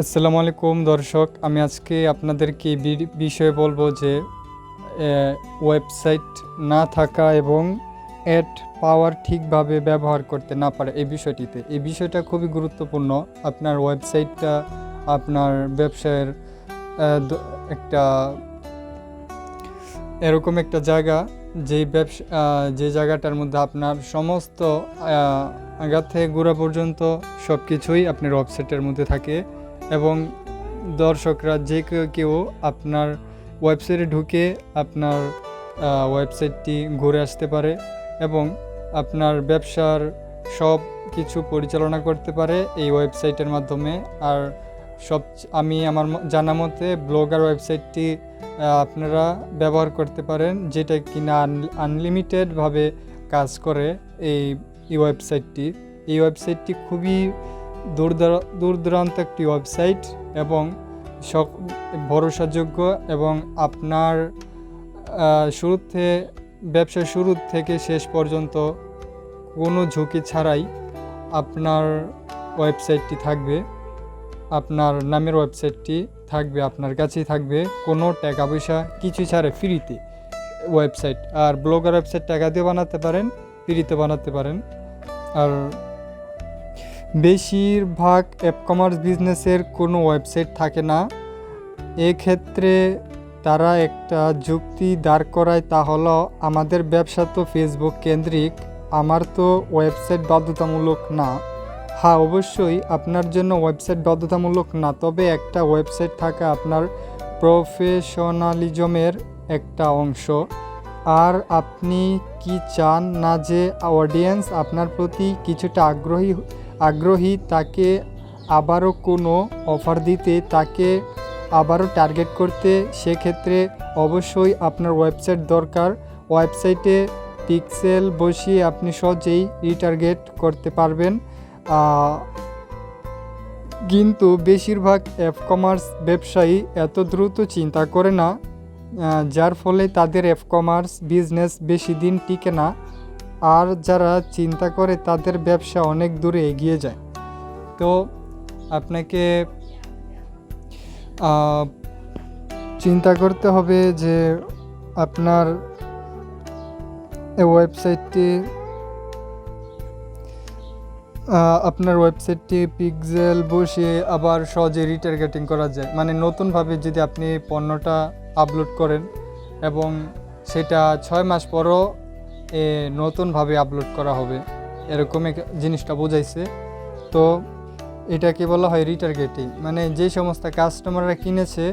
আসসালামু আলাইকুম দর্শক, আমি আজকে আপনাদেরকে বিষয়ে বলবো যে ওয়েবসাইট না থাকা এবং অ্যাড পাওয়ার ঠিকভাবে ব্যবহার করতে না পারে এই বিষয়টা খুবই গুরুত্বপূর্ণ। আপনার ওয়েবসাইটটা আপনার ব্যবসায়ের একটা এরকম একটা জায়গা যে জায়গাটার মধ্যে আপনার সমস্ত আগা থেকে গোড়া পর্যন্ত সব কিছুই আপনার ওয়েবসাইটের মধ্যে থাকে এবং দর্শকরা যে কেউ আপনার ওয়েবসাইটে ঢুকে আপনার ওয়েবসাইটটি ঘুরে আসতে পারে এবং আপনার ব্যবসার সব কিছু পরিচালনা করতে পারে এই ওয়েবসাইটের মাধ্যমে। আর আমি আমার জানা মতে ব্লগার ওয়েবসাইটটি আপনারা ব্যবহার করতে পারেন, যেটা কিনা আনলিমিটেডভাবে কাজ করে। এই ওয়েবসাইটটি খুবই দূর দূরান্ত একটি ওয়েবসাইট এবং ভরসাযোগ্য এবং আপনার ব্যবসার শুরু থেকে শেষ পর্যন্ত কোনো ঝুঁকি ছাড়াই আপনার ওয়েবসাইটটি থাকবে, আপনার নামের ওয়েবসাইটটি থাকবে, আপনার কাছেই থাকবে, কোনো টাকা পয়সা কিছু ছাড়ে ফ্রিতে ওয়েবসাইট। আর ব্লগার ওয়েবসাইট টাকা দিয়ে বানাতে পারেন, ফ্রিতে বানাতে পারেন। আর বেশিরভাগ কমার্স বিজনেসের কোনো ওয়েবসাইট থাকে না। এক্ষেত্রে তারা একটা যুক্তি দাঁড় করায়, তা হলো আমাদের ব্যবসা তো ফেসবুক কেন্দ্রিক, আমার তো ওয়েবসাইট বাধ্যতামূলক না। হ্যাঁ, অবশ্যই আপনার জন্য ওয়েবসাইট বাধ্যতামূলক না, তবে একটা ওয়েবসাইট থাকা আপনার প্রফেশনালিজমের একটা অংশ। আর আপনি কি চান না যে অডিয়েন্স আপনার প্রতি কিছুটা আগ্রহী তাকে আবারও কোনো অফার দিতে, তাকে আবারও টার্গেট করতে? সেক্ষেত্রে অবশ্যই আপনার ওয়েবসাইট দরকার। ওয়েবসাইটে পিক্সেল বসিয়ে আপনি সহজেই রিটার্গেট করতে পারবেন। কিন্তু বেশিরভাগ কমার্স ব্যবসায়ী এত দ্রুত চিন্তা করে না, যার ফলে তাদের কমার্স বিজনেস বেশি দিন টিকে না। আর যারা চিন্তা করে তাদের ব্যবসা অনেক দূরে এগিয়ে যায়। তো আপনাকে চিন্তা করতে হবে যে আপনার ওয়েবসাইটটি পিক্সেল বসিয়ে আবার সহজে রিটার্গেটিং করা যায়। মানে নতুনভাবে যদি আপনি পণ্যটা আপলোড করেন এবং সেটা 6 মাস পরও নতুনভাবে আপলোড করা হবে, এরকম জিনিসটা বোঝাইছে। তো এটাকে বলা হয় রিটার্গেটিং। মানে যে সমস্ত কাস্টমাররা কিনেছে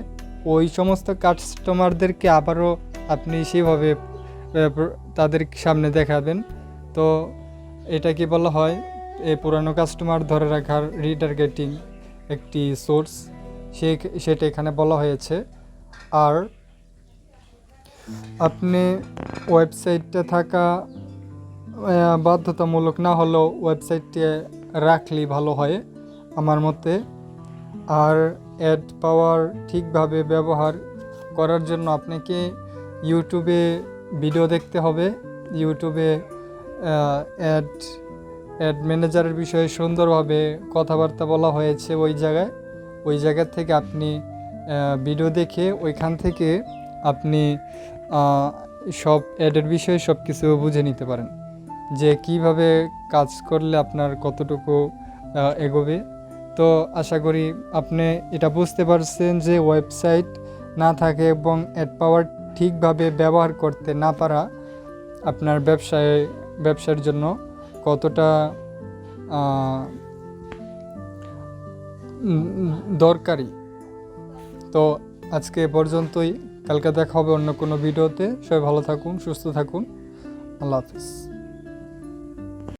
ওই সমস্ত কাস্টমারদেরকে আবারও আপনি সেভাবে তাদের সামনে দেখাবেন। তো এটাকে বলা হয় পুরানো কাস্টমার ধরে রাখার রিটার্গেটিং একটি সোর্স, সেটা এখানে বলা হয়েছে। আর আপনি ওয়েবসাইটটা থাকা বাধ্যতামূলক না হলেও ওয়েবসাইটটি রাখলেই ভালো হয় আমার মতে। আর অ্যাড পাওয়ার ঠিকভাবে ব্যবহার করার জন্য আপনাকে ইউটিউবে ভিডিও দেখতে হবে। ইউটিউবে অ্যাড ম্যানেজারের বিষয়ে সুন্দরভাবে কথাবার্তা বলা হয়েছে ওই জায়গা থেকে আপনি ভিডিও দেখে ওইখান থেকে আপনি সব অ্যাডের বিষয়ে সব কিছু বুঝে নিতে পারেন, যে কিভাবে কাজ করলে আপনার কতটুকু এগোবে। তো আশা করি আপনি এটা বুঝতে পারছেন যে ওয়েবসাইট না থাকে এবং অ্যাড পাওয়ার ঠিকভাবে ব্যবহার করতে না পারা আপনার ব্যবসার জন্য কতটা দরকারি। তো আজকে পর্যন্তই, কালকে দেখা হবে অন্য কোনো ভিডিওতে। সবাই ভালো থাকুন, সুস্থ থাকুন, আল্লাহ হাফিজ।